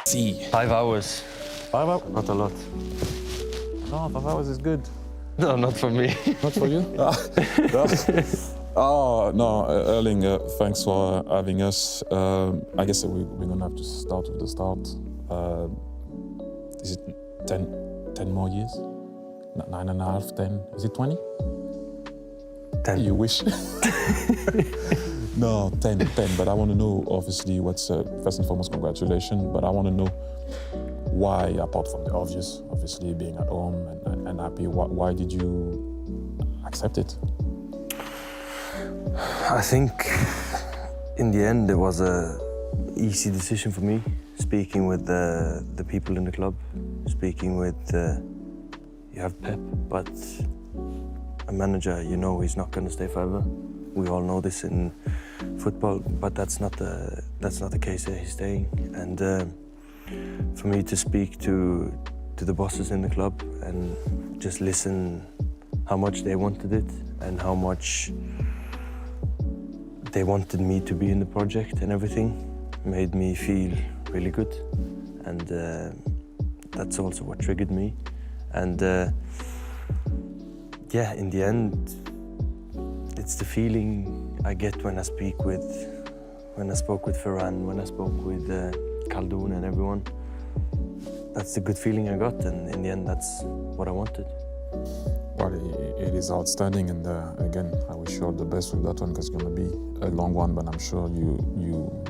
See. 5 hours. 5 hours? Not a lot. No, 5 hours is good. No, not for me. Not for you? Oh, no, Erling, thanks for having us. I guess we're going to have to start with the start. Is it 10 more years? 9.5, 10? Is it 20? 10. You wish. No, 10. But I want to know, obviously, what's first and foremost, congratulations. But I want to know why, apart from the obvious, obviously being at home and happy, why did you accept it? I think in the end it was a easy decision for me. Speaking with the people in the club, speaking with you have Pep, but a manager, you know, he's not going to stay forever. We all know this in football, but that's not the case here. He's staying, and for me to speak to the bosses in the club and just listen how much they wanted it and how much they wanted me to be in the project and everything made me feel really good, and that's also what triggered me. And yeah, in the end, it's the feeling I get when I spoke with Ferran, when I spoke with Khaldun and everyone. That's the good feeling I got, and in the end, that's what I wanted. Well, it is outstanding, and again, I wish you all the best with that one, because it's going to be a long one, but I'm sure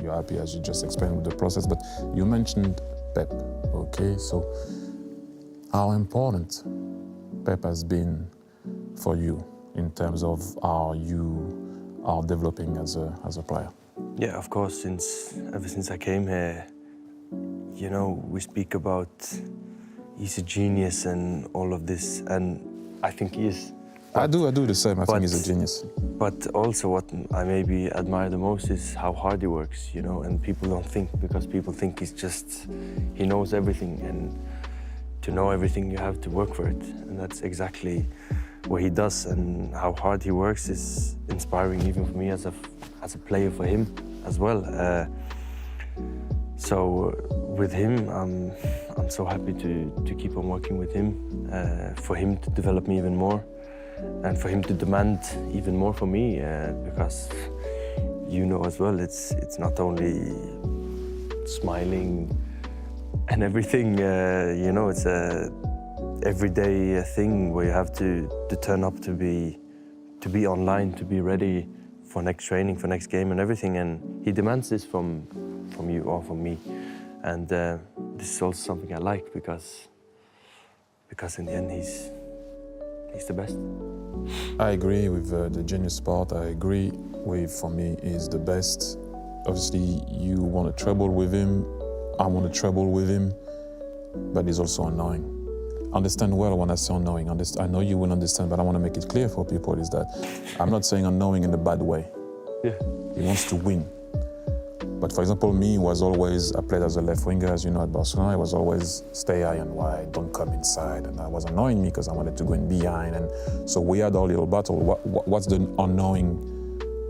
you're happy, as you just explained, with the process. But you mentioned Pep, okay? So how important Pep has been for you in terms of how you are developing as a player? Yeah, of course, ever since I came here, you know, we speak about he's a genius and all of this, and I think he is. I do the same. I think he's a genius. But also what I maybe admire the most is how hard he works, you know, and people don't think, because people think he knows everything, and to know everything you have to work for it, and that's exactly what he does, and how hard he works is inspiring even for me as a player, for him as well. So with him, I'm so happy to keep on working with him, for him to develop me even more, and for him to demand even more from me, because you know as well, it's not only smiling and everything, you know, it's a everyday thing where you have to turn up to be online, to be ready for next training, for next game and everything, and he demands this from you or from me, and this is also something I like, because in the end he's the best. I agree with the genius part. I agree with, for me, he's the best. Obviously, you want to treble with him, I want to treble with him, but he's also annoying. Understand well when I say annoying. I know you will understand, but I want to make it clear for people is that I'm not saying annoying in a bad way. Yeah. He wants to win. But for example, me was always, I played as a left winger, as you know, at Barcelona. I was always stay high and wide, don't come inside. And that was annoying me because I wanted to go in behind. And so we had our little battle. What's the annoying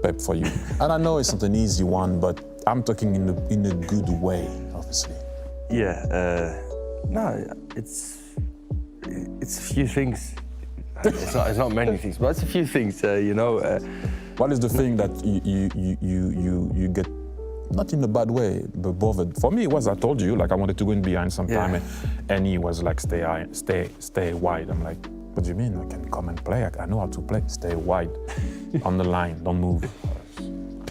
Pep for you? And I know it's not an easy one, but I'm talking in a good way, obviously. Yeah, no, it's a few things. It's not many things, but it's a few things, you know. What is the thing that you get, not in a bad way, but bothered? For me, it was, I told you, like I wanted to go in behind sometime, Yeah. and he was like, stay wide. I'm like, what do you mean? I can come and play. I know how to play. Stay wide, on the line, don't move.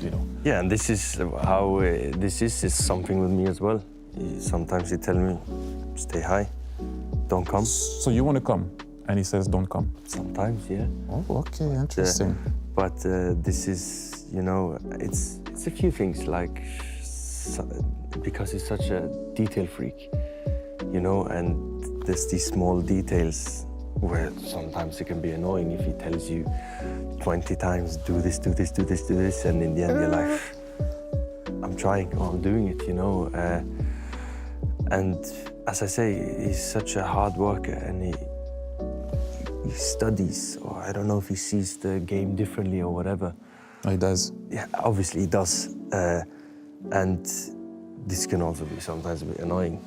You know. Yeah, and this is how this is something with me as well. Sometimes he tells me, stay high, don't come. So you want to come, and he says, don't come. Sometimes, yeah. Oh, okay, interesting. But this is, you know, it's a few things, like, because he's such a detail freak, you know, and there's these small details where sometimes it can be annoying if he tells you 20 times, do this, do this, do this, do this, and in the end you're like, I'm trying, or I'm doing it, you know. And as I say, he's such a hard worker, and he studies, or I don't know if he sees the game differently or whatever. He does. Yeah, obviously he does. And this can also be sometimes a bit annoying,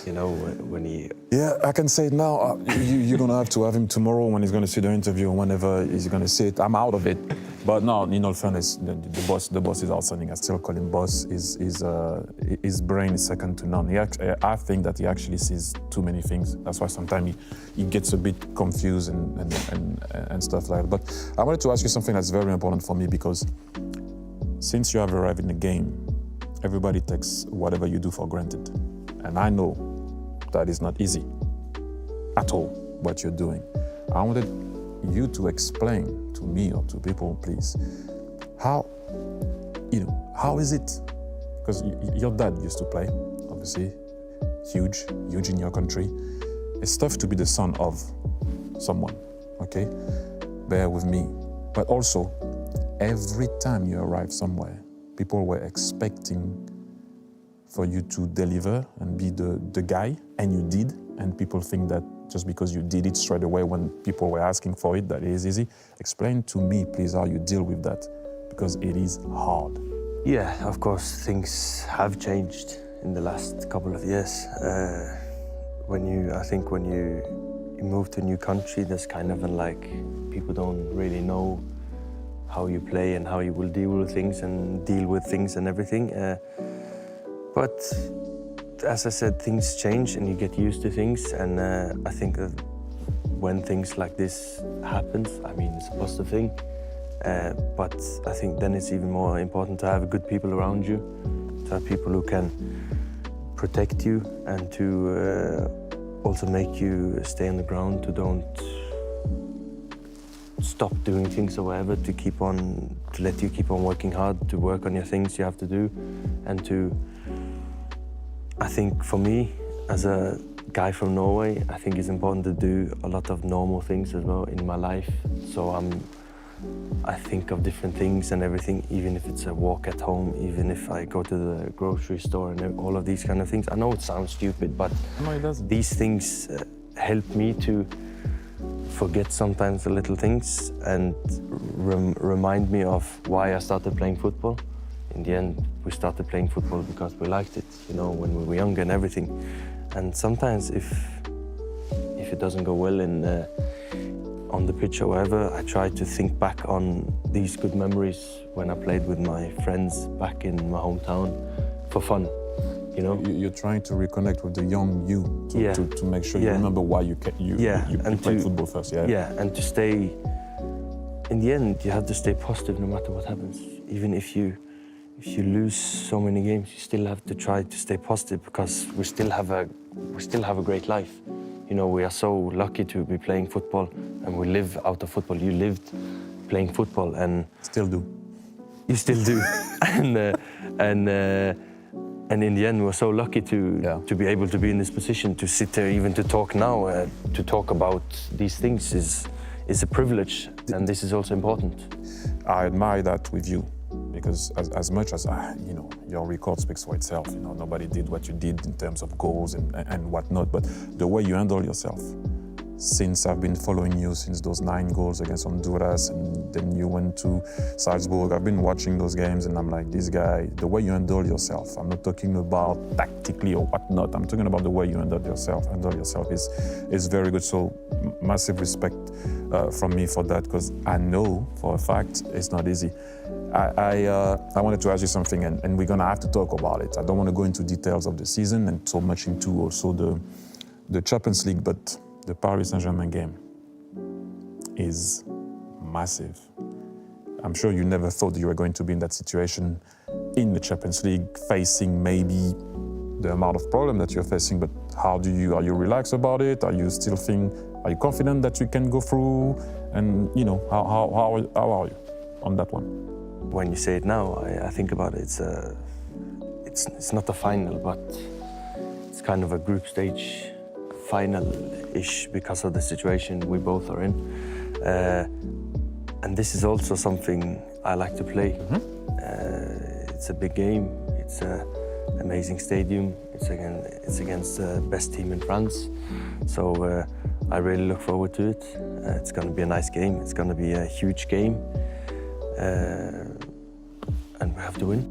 you know, when he... Yeah, I can say it now. You're going to have him tomorrow when he's going to see the interview, whenever he's going to see it. I'm out of it. But no, in all fairness, the boss is outstanding. I still call him boss. His brain is second to none. I think that he actually sees too many things. That's why sometimes he gets a bit confused and stuff like that. But I wanted to ask you something that's very important for me, because since you have arrived in the game, everybody takes whatever you do for granted. And I know that is not easy at all, what you're doing. I wanted you to explain to me or to people, please, how is it? Because your dad used to play, obviously, huge in your country. It's tough to be the son of someone, okay? Bear with me. But also, every time you arrive somewhere, people were expecting for you to deliver and be the guy, and you did, and people think that just because you did it straight away when people were asking for it, that it is easy. Explain to me, please, how you deal with that, because it is hard. Yeah, of course, things have changed in the last couple of years. I think when you move to a new country, there's kind of people don't really know how you play and how you will deal with things and everything. But as I said, things change and you get used to things, and I think that when things like this happens, I mean, it's a positive thing, but I think then it's even more important to have good people around you, to have people who can protect you and to also make you stay on the ground, to don't stop doing things or whatever, to let you keep on working hard, to work on your things you have to do, and to, I think for me, as a guy from Norway, I think it's important to do a lot of normal things as well in my life. So I think of different things and everything, even if it's a walk at home, even if I go to the grocery store and all of these kind of things. I know it sounds stupid, but no, it doesn't. These things help me to forget sometimes the little things and remind me of why I started playing football. In the end, we started playing football because we liked it, you know, when we were younger and everything. And sometimes if it doesn't go well on the pitch or whatever, I try to think back on these good memories when I played with my friends back in my hometown for fun, you know. You're trying to reconnect with the young you to make sure you remember why you played football first. Yeah, and to stay, in the end, you have to stay positive no matter what happens. Even if you lose so many games, you still have to try to stay positive, because we still have a great life. You know, we are so lucky to be playing football, and we live out of football. You lived playing football, and still do. You still do, and in the end, we're so lucky to be able to be in this position, to sit there, even to talk now, to talk about these things is a privilege, and this is also important. I admire that with you. Because as much as, your record speaks for itself, you know, nobody did what you did in terms of goals and whatnot, but the way you handle yourself, since I've been following you since those 9 goals against Honduras, and then you went to Salzburg, I've been watching those games and I'm like, this guy, the way you handle yourself, I'm not talking about tactically or whatnot, I'm talking about the way you handle yourself is very good. So massive respect from me for that, because I know for a fact it's not easy. I wanted to ask you something, and we're gonna have to talk about it. I don't want to go into details of the season and so much into also the Champions League, but the Paris Saint-Germain game is massive. I'm sure you never thought you were going to be in that situation in the Champions League, facing maybe the amount of problem that you're facing, but are you relaxed about it? Are you confident that you can go through? And, you know, how are you on that one? When you say it now, I think about it, it's not a final, but it's kind of a group stage final-ish because of the situation we both are in. And this is also something I like to play. Mm-hmm. It's a big game, it's an amazing stadium, it's against the best team in France. So I really look forward to it. It's going to be a nice game, it's going to be a huge game. And we have to win.